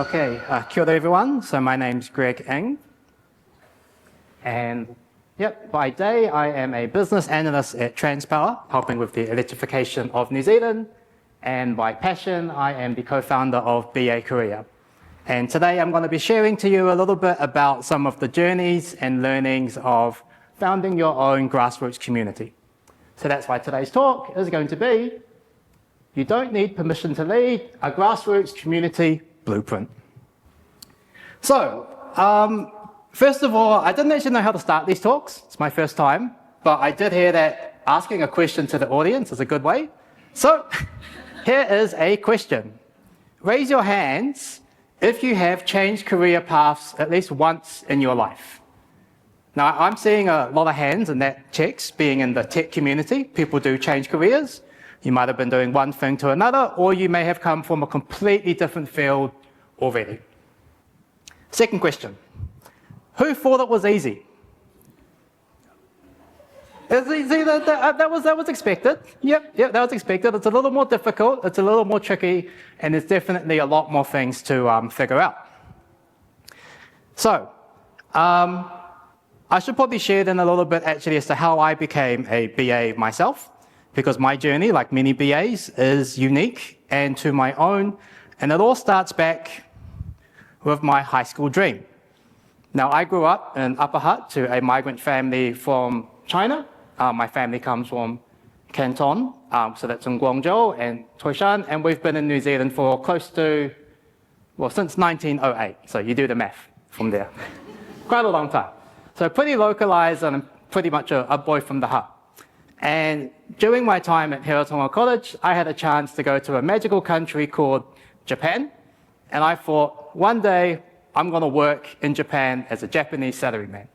Okay, kia ora everyone. So my name's Greg Ng. And by day I am a business analyst at Transpower, helping with the electrification of New Zealand. And by passion, I am the co-founder of BA Korea. And today I'm going to be sharing to you a little bit about some of the journeys and learnings of founding your own grassroots community. So that's why today's talk is going to be, you don't need permission to lead, a grassroots community blueprint. So, first of all, I didn't actually know how to start these talks. It's my first time, but I did hear that asking a question to the audience is a good way. So, here is a question. Raise your hands if you have changed career paths at least once in your life. Now, I'm seeing a lot of hands, and that checks. Being in the tech community, people do change careers. You might have been doing one thing to another, or you may have come from a completely different field already. Second question. Who thought it was easy? It's easy. That was expected. Yep, that was expected. It's a little more difficult, it's a little more tricky, and there's definitely a lot more things to figure out. So, I should probably share then a little bit actually as to how I became a BA myself, because my journey, like many BAs, is unique and to my own, and it all starts back with my high school dream. Now, I grew up in Upper Hutt to a migrant family from China. My family comes from Canton, so that's in Guangzhou and Taishan, and we've been in New Zealand for close to, well, since 1908, so you do the math from there. Quite a long time. So pretty localized and pretty much a boy from the Hutt. And during my time at Hiratonga College, I had a chance to go to a magical country called Japan, and I thought, one day, I'm going to work in Japan as a Japanese salaryman.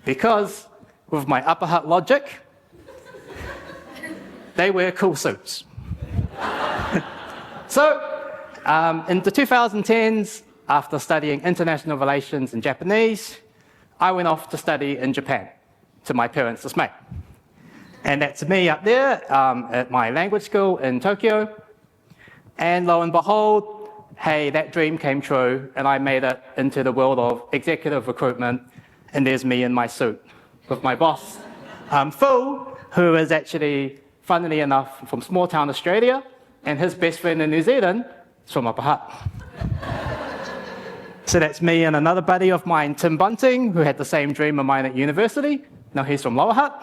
Because, with my Upper Hutt logic, they wear cool suits. So, in the 2010s, after studying international relations and Japanese, I went off to study in Japan, to my parents' dismay. And that's me up there at my language school in Tokyo. And lo and behold, hey, that dream came true, and I made it into the world of executive recruitment, and there's me in my suit with my boss, Phil, who is actually, funnily enough, from small town Australia, and his best friend in New Zealand is from Upper Hutt. So that's me and another buddy of mine, Tim Bunting, who had the same dream of mine at university. Now he's from Lower Hutt.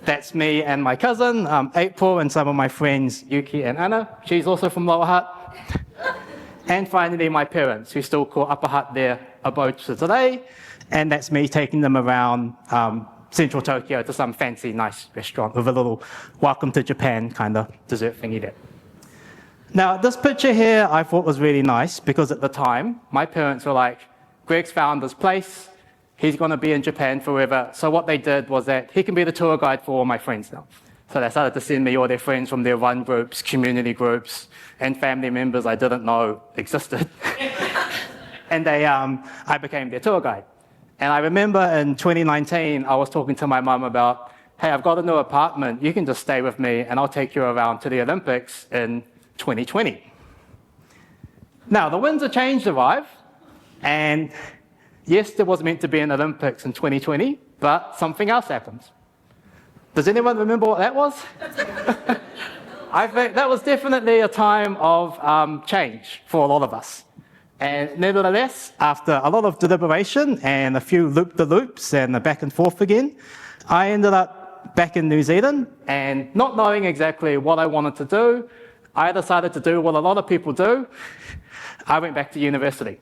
That's me and my cousin, April, and some of my friends, Yuki and Anna. She's also from Lower Hutt. And finally, my parents, who still call Upper Hutt their abode to today. And that's me taking them around central Tokyo to some fancy, nice restaurant with a little welcome to Japan kind of dessert thingy there. Now, this picture here I thought was really nice because at the time, my parents were like, Greg's found this place. He's going to be in Japan forever. So what they did was that he can be the tour guide for all my friends now. So they started to send me all their friends from their run groups, community groups, and family members I didn't know existed. And I became their tour guide. And I remember in 2019, I was talking to my mum about, hey, I've got a new apartment. You can just stay with me, and I'll take you around to the Olympics in 2020. Now, the Winds of Change arrive, and yes, there was meant to be an Olympics in 2020, but something else happened. Does anyone remember what that was? I think that was definitely a time of change for a lot of us. And nevertheless, after a lot of deliberation and a few loop-the-loops and a back and forth again, I ended up back in New Zealand, and not knowing exactly what I wanted to do, I decided to do what a lot of people do. I went back to university.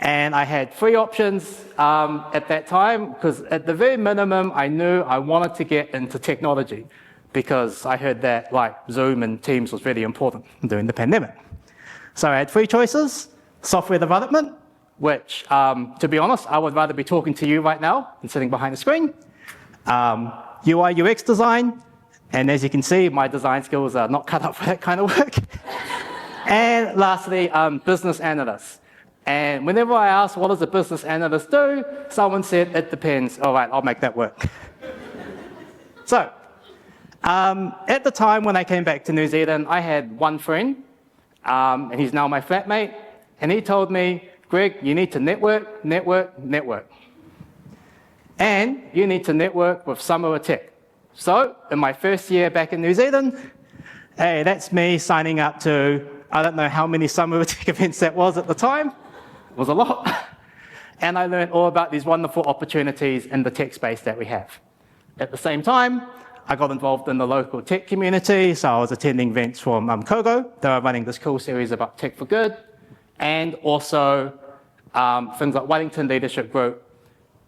And I had three options at that time, because at the very minimum, I knew I wanted to get into technology, because I heard that like Zoom and Teams was really important during the pandemic. So I had three choices: software development, which, to be honest, I would rather be talking to you right now than sitting behind a screen. UI UX design, and as you can see, my design skills are not cut up for that kind of work. And lastly, business analysts. And whenever I asked, what does a business analyst do? Someone said, it depends. All right, I'll make that work. So, at the time when I came back to New Zealand, I had one friend and he's now my flatmate. And he told me, Greg, you need to network, network, network. And you need to network with Samoa Tech. So in my first year back in New Zealand, hey, that's me signing up to, I don't know how many Samoa Tech events that was at the time. It was a lot. And I learned all about these wonderful opportunities in the tech space that we have. At the same time, I got involved in the local tech community, so I was attending events from Kogo. They were running this cool series about tech for good, and also things like Wellington Leadership Group.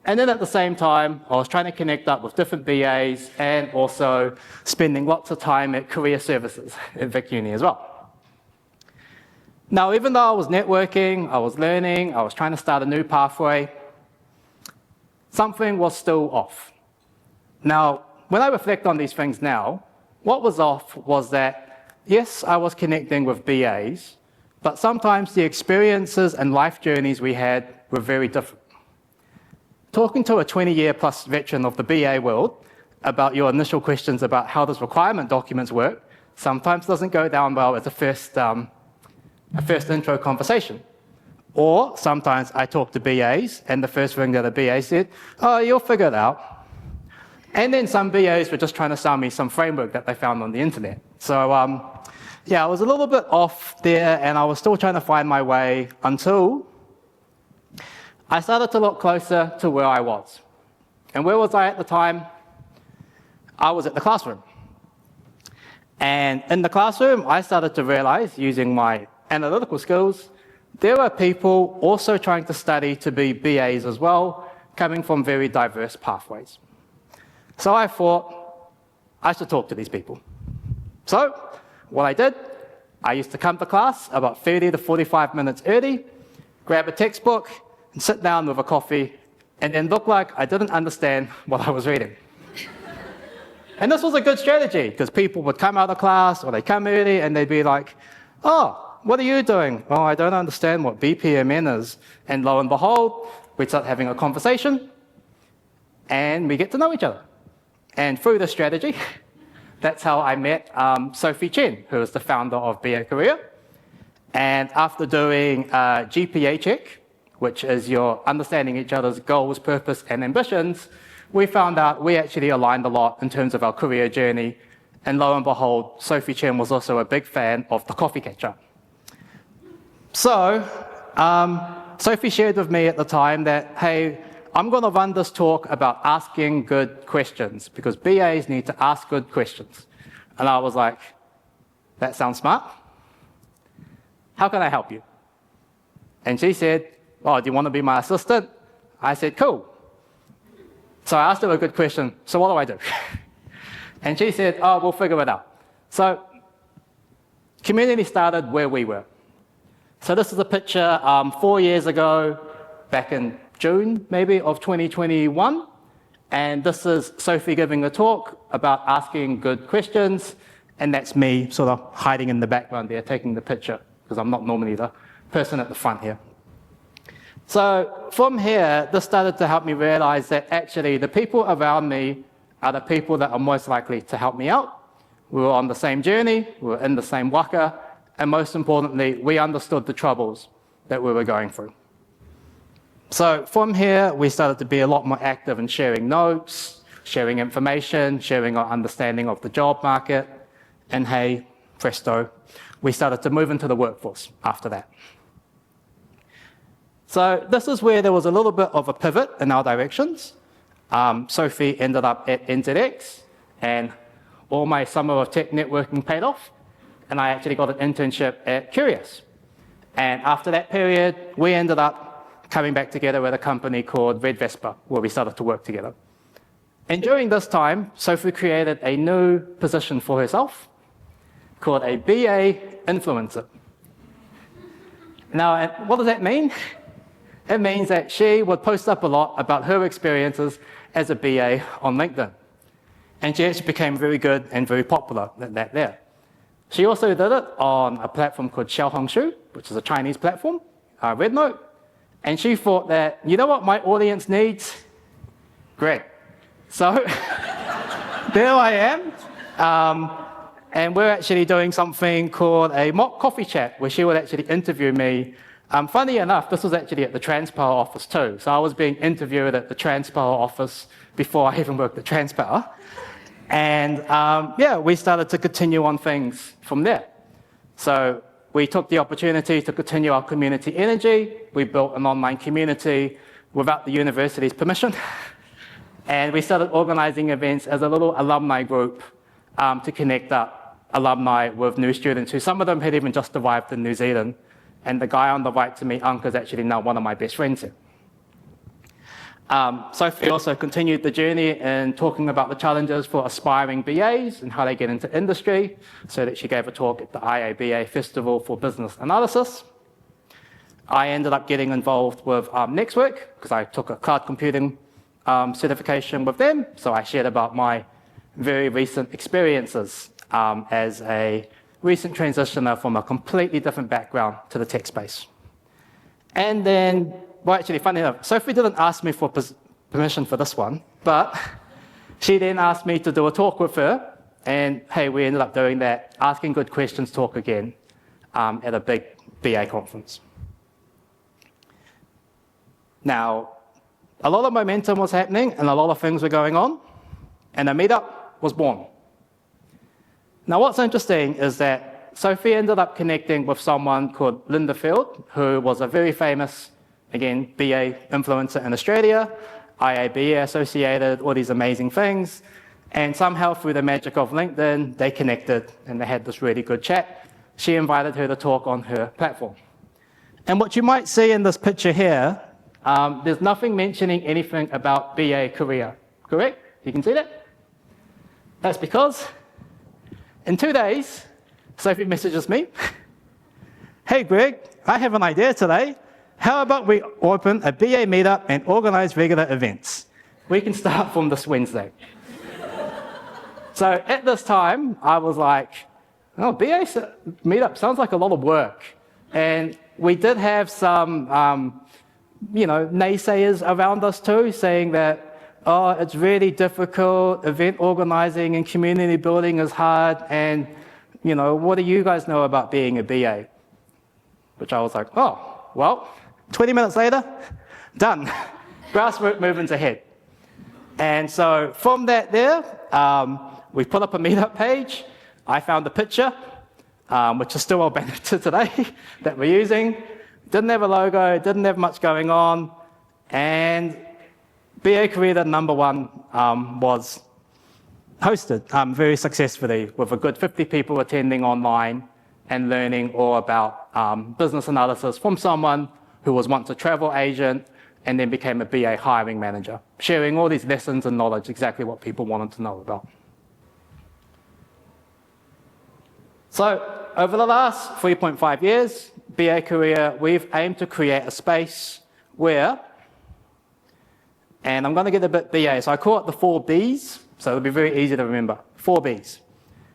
And then at the same time, I was trying to connect up with different BAs and also spending lots of time at career services at Vic Uni as well. Now, even though I was networking, I was learning, I was trying to start a new pathway, something was still off. Now, when I reflect on these things now, what was off was that, yes, I was connecting with BAs, but sometimes the experiences and life journeys we had were very different. Talking to a 20-year-plus veteran of the BA world about your initial questions about how does requirement documents work sometimes doesn't go down well as a first intro conversation. Or sometimes I talk to BAs, and the first thing that a BA said, oh, you'll figure it out. And then some BAs were just trying to sell me some framework that they found on the internet. So yeah, I was a little bit off there, and I was still trying to find my way until I started to look closer to where I was. And where was I at the time? I was at the classroom. And in the classroom, I started to realize, using my analytical skills, there were people also trying to study to be BAs as well, coming from very diverse pathways. So I thought I should talk to these people. So what I did, I used to come to class about 30 to 45 minutes early, grab a textbook, and sit down with a coffee, and then look like I didn't understand what I was reading. And this was a good strategy, because people would come out of class, or they'd come early, and they'd be like, oh, what are you doing? Oh, I don't understand what BPMN is. And lo and behold, we'd start having a conversation, and we get to know each other. And through this strategy, that's how I met Sophie Chen, who is the founder of BA Career. And after doing a GPA check, which is your understanding each other's goals, purpose, and ambitions, we found out we actually aligned a lot in terms of our career journey. And lo and behold, Sophie Chen was also a big fan of the coffee catch-up. So Sophie shared with me at the time that, hey, I'm going to run this talk about asking good questions, because BAs need to ask good questions. And I was like, that sounds smart. How can I help you? And she said, oh, do you want to be my assistant? I said, cool. So I asked her a good question, so what do I do? And she said, oh, we'll figure it out. So community started where we were. So this is a picture 4 years ago, back in June, maybe, of 2021. And this is Sophie giving a talk about asking good questions. And that's me sort of hiding in the background there, taking the picture, because I'm not normally the person at the front here. So from here, this started to help me realize that actually the people around me are the people that are most likely to help me out. We were on the same journey, we were in the same waka, and most importantly, we understood the troubles that we were going through. So from here, we started to be a lot more active in sharing notes, sharing information, sharing our understanding of the job market, and hey, presto, we started to move into the workforce after that. So this is where there was a little bit of a pivot in our directions. Sophie ended up at NZX, and all my summer of tech networking paid off, and I actually got an internship at Curious. And after that period, we ended up coming back together with a company called Red Vespa, where we started to work together. And during this time, Sophie created a new position for herself called a BA influencer. Now, what does that mean? It means that she would post up a lot about her experiences as a BA on LinkedIn. And she actually became very good and very popular at that there. She also did it on a platform called Xiaohongshu, which is a Chinese platform, Rednote. And she thought that, you know what my audience needs? Great. So there I am. And we're actually doing something called a mock coffee chat, where she would actually interview me. Funny enough, this was actually at the Transpower office too. So I was being interviewed at the Transpower office before I even worked at Transpower. And yeah, we started to continue on things from there. So we took the opportunity to continue our community energy. We built an online community without the university's permission. And we started organizing events as a little alumni group to connect up alumni with new students who some of them had even just arrived in New Zealand. And the guy on the right to me, Unc, is actually now one of my best friends here. Sophie also continued the journey in talking about the challenges for aspiring BAs and how they get into industry, so that she gave a talk at the IABA Festival for Business Analysts. I ended up getting involved with Nextwork because I took a cloud computing certification with them, so I shared about my very recent experiences as a recent transitioner from a completely different background to the tech space. And then, well, actually, funny enough, Sophie didn't ask me for permission for this one, but she then asked me to do a talk with her, and hey, we ended up doing that, asking good questions talk again at a big BA conference. Now, a lot of momentum was happening and a lot of things were going on, and a meetup was born. Now, what's interesting is that Sophie ended up connecting with someone called Linda Field, who was a very famous, again, BA influencer in Australia, IABA associated, all these amazing things. And somehow through the magic of LinkedIn, they connected and they had this really good chat. She invited her to talk on her platform. And what you might see in this picture here, there's nothing mentioning anything about BA career, correct? You can see that? That's because in 2 days, Sophie messages me, hey Greg, I have an idea today. How about we open a BA meetup and organize regular events? We can start from this Wednesday. So at this time, I was like, oh, BA meetup sounds like a lot of work. And we did have some, naysayers around us too, saying that, oh, it's really difficult, event organizing and community building is hard, and, what do you guys know about being a BA? Which I was like, oh, well, 20 minutes later, done. Grassroots movements ahead. And so from that there, we put up a meetup page. I found a picture, which is still our banner to today, that we're using. Didn't have a logo, didn't have much going on, and BA Career #1 was hosted very successfully with a good 50 people attending online and learning all about business analysis from someone who was once a travel agent and then became a BA hiring manager, sharing all these lessons and knowledge, exactly what people wanted to know about. So over the last 3.5 years, BA Career, we've aimed to create a space where, and I'm going to get a bit BA, so I call it the 4 Bs, so it'll be very easy to remember. 4 Bs.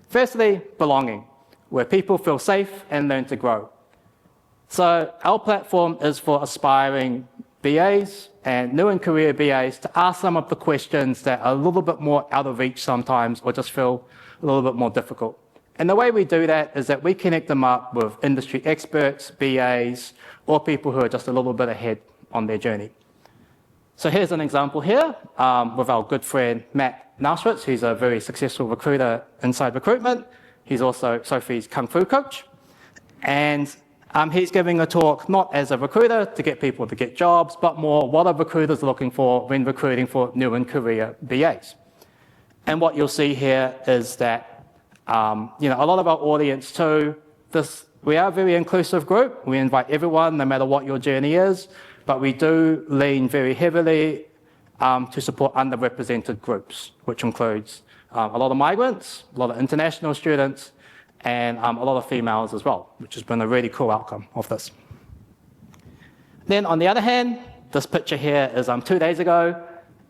Firstly, belonging, where people feel safe and learn to grow. So our platform is for aspiring BAs and new in career BAs to ask some of the questions that are a little bit more out of reach sometimes or just feel a little bit more difficult. And the way we do that is that we connect them up with industry experts, BAs, or people who are just a little bit ahead on their journey. So here's an example here with our good friend Matt Nauswitz, who's a very successful recruiter inside recruitment. He's also Sophie's Kung Fu coach. And he's giving a talk not as a recruiter to get people to get jobs, but more what are recruiters looking for when recruiting for new in career BAs. And what you'll see here is that a lot of our audience too, we are a very inclusive group. We invite everyone, no matter what your journey is, but we do lean very heavily to support underrepresented groups, which includes a lot of migrants, a lot of international students, and a lot of females as well, which has been a really cool outcome of this. Then on the other hand, this picture here is 2 days ago,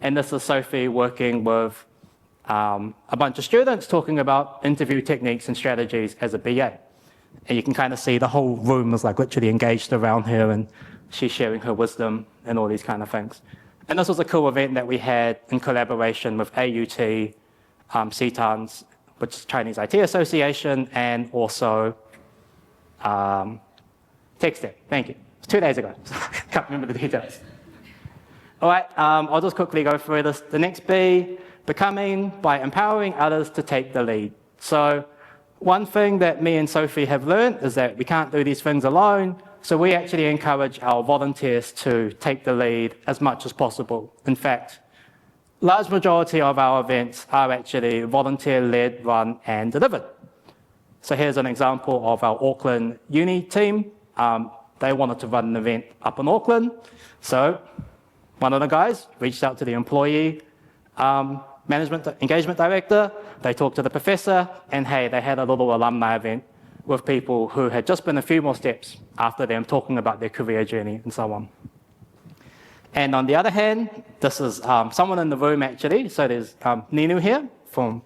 and this is Sophie working with a bunch of students talking about interview techniques and strategies as a BA. And you can kind of see the whole room is like literally engaged around her, and she's sharing her wisdom and all these kind of things. And this was a cool event that we had in collaboration with AUT, CTAN's which is Chinese IT Association, and also TechStep. Thank you. It was 2 days ago, so I can't remember the details. All right, I'll just quickly go through this. The next B, becoming by empowering others to take the lead. So one thing that me and Sophie have learned is that we can't do these things alone, so we actually encourage our volunteers to take the lead as much as possible. In fact, large majority of our events are actually volunteer-led, run, and delivered. So here's an example of our Auckland uni team. They wanted to run an event up in Auckland, so one of the guys reached out to the employee management engagement director. They talked to the professor, and hey, they had a little alumni event with people who had just been a few more steps after them, talking about their career journey and so on. And on the other hand, this is someone in the room actually. So there's Ninu here from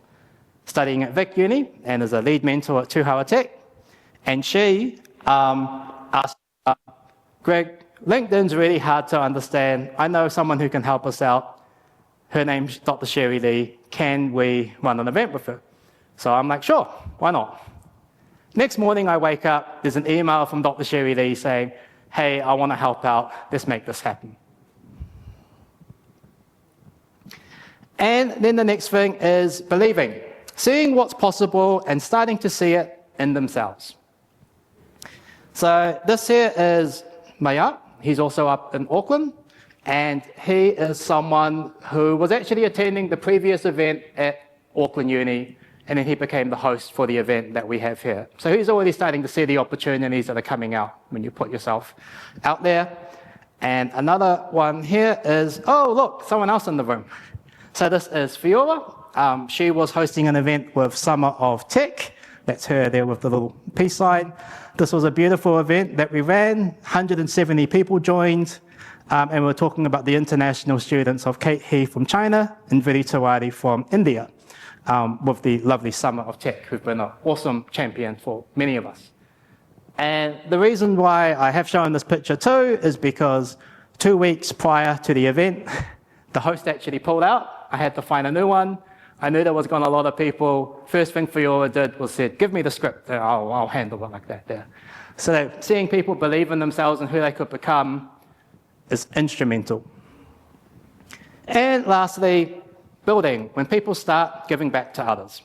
studying at Vic Uni and is a lead mentor at Tuhawa Tech. And she asked, Greg, LinkedIn's really hard to understand. I know someone who can help us out. Her name's Dr. Sherry Lee. Can we run an event with her? So I'm like, sure, why not? Next morning I wake up, there's an email from Dr. Sherry Lee saying, hey, I want to help out. Let's make this happen. And then the next thing is believing, seeing what's possible and starting to see it in themselves. So this here is Maya. He's also up in Auckland, and he is someone who was actually attending the previous event at Auckland Uni, and then he became the host for the event that we have here. So he's already starting to see the opportunities that are coming out when you put yourself out there. And another one here is, oh, look, someone else in the room. So this is Fiora. She was hosting an event with Summer of Tech. That's her there with the little peace sign. This was a beautiful event that we ran. 170 people joined. And we're talking about the international students of Kate He from China and Viri Tawari from India, with the lovely Summer of Tech, who've been an awesome champion for many of us. And the reason why I have shown this picture too is because 2 weeks prior to the event, the host actually pulled out. I had to find a new one. I knew there was going to be a lot of people. First thing Fiora did was said, give me the script. I'll handle it like that there. So seeing people believe in themselves and who they could become is instrumental. And lastly, building, when people start giving back to others.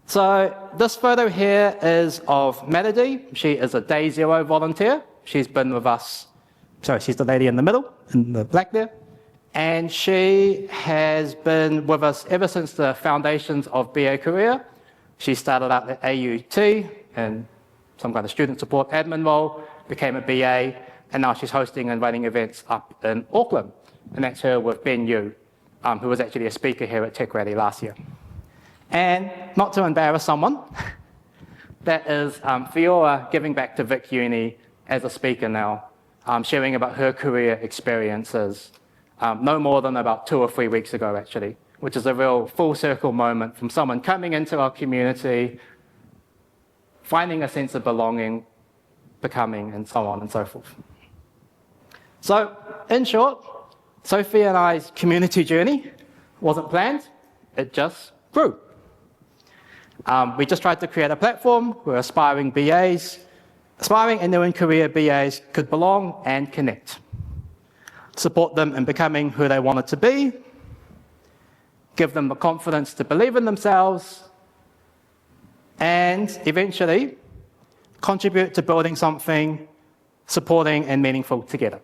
So this photo here is of Melody. She is a day zero volunteer. She's been with us, sorry, she's the lady in the middle, in the black there. And she has been with us ever since the foundations of BA Career. She started out at AUT in some kind of student support admin role, became a BA, and now she's hosting and running events up in Auckland. And that's her with Ben Yu, who was actually a speaker here at Tech Rally last year. And not to embarrass someone, that is Fiora giving back to Vic Uni as a speaker now, sharing about her career experiences, no more than about 2 or 3 weeks ago, actually, which is a real full circle moment from someone coming into our community, finding a sense of belonging, becoming, and so on and so forth. So, in short, Sophie and I's community journey wasn't planned, it just grew. We just tried to create a platform where aspiring and new in career BAs could belong and connect. Support them in becoming who they wanted to be, give them the confidence to believe in themselves, and eventually contribute to building something supporting and meaningful together.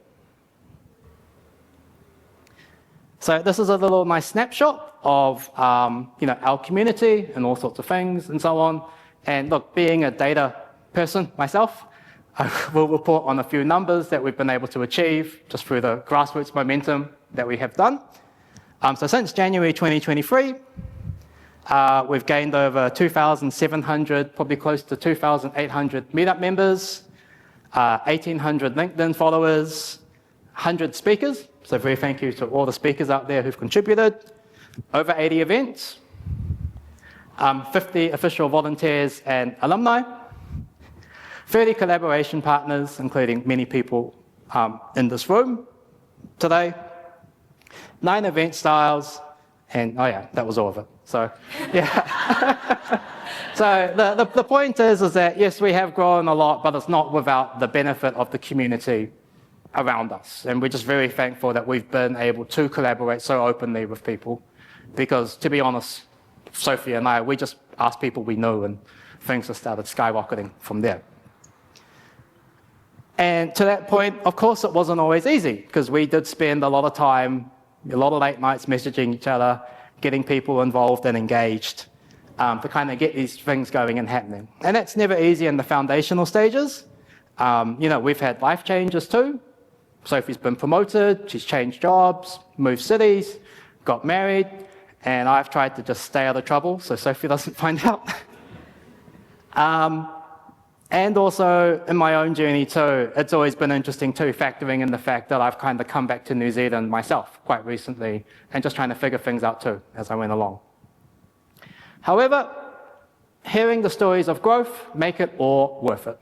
So this is a little nice snapshot of our community and all sorts of things and so on. And look, being a data person myself, I will report on a few numbers that we've been able to achieve just through the grassroots momentum that we have done. So since January 2023, we've gained over 2,700, probably close to 2,800 meetup members, 1,800 LinkedIn followers, 100 speakers. So very thank you to all the speakers out there who've contributed. Over 80 events, 50 official volunteers and alumni, 30 collaboration partners, including many people in this room today, 9 event styles, And oh yeah, that was all of it. So yeah. So the point is that yes, we have grown a lot, but it's not without the benefit of the community around us. And we're just very thankful that we've been able to collaborate so openly with people. Because to be honest, Sophie and I, we just asked people we know and things have started skyrocketing from there. And to that point, of course, it wasn't always easy because we did spend a lot of time, a lot of late nights messaging each other, getting people involved and engaged to kind of get these things going and happening. And that's never easy in the foundational stages. We've had life changes too. Sophie's been promoted, she's changed jobs, moved cities, got married, and I've tried to just stay out of trouble so Sophie doesn't find out. And also in my own journey too, it's always been interesting too, factoring in the fact that I've kind of come back to New Zealand myself quite recently and just trying to figure things out too as I went along. However, hearing the stories of growth make it all worth it.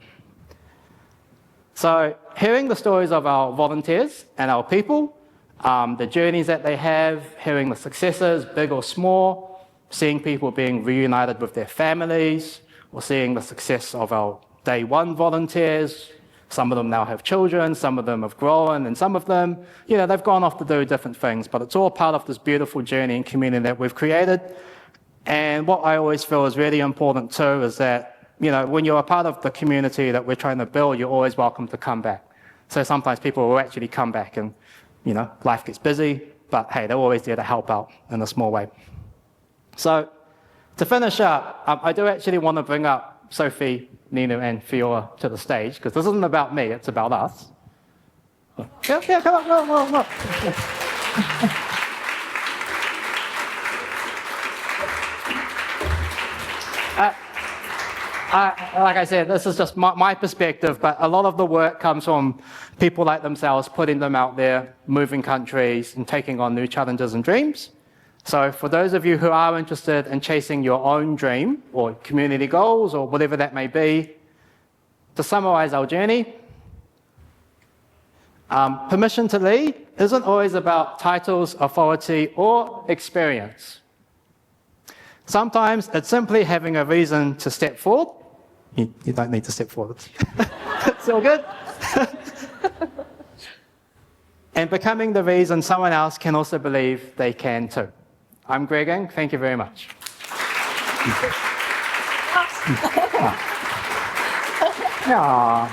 So hearing the stories of our volunteers and our people, the journeys that they have, hearing the successes, big or small, seeing people being reunited with their families, or seeing the success of our day one volunteers. Some of them now have children, some of them have grown, and some of them, they've gone off to do different things, but it's all part of this beautiful journey and community that we've created. And what I always feel is really important too is that, when you're a part of the community that we're trying to build, you're always welcome to come back. So sometimes people will actually come back and, life gets busy, but hey, they're always there to help out in a small way. So to finish up, I do actually want to bring up Sophie, Nina, and Fiora to the stage, because this isn't about me, it's about us. Yeah, come on. Like I said, this is just my perspective, but a lot of the work comes from people like themselves, putting them out there, moving countries, and taking on new challenges and dreams. So for those of you who are interested in chasing your own dream or community goals or whatever that may be, to summarize our journey, permission to lead isn't always about titles, authority, or experience. Sometimes it's simply having a reason to step forward. You don't need to step forward. It's all good. And becoming the reason someone else can also believe they can too. I'm Greg Ng. Thank you very much. Aww.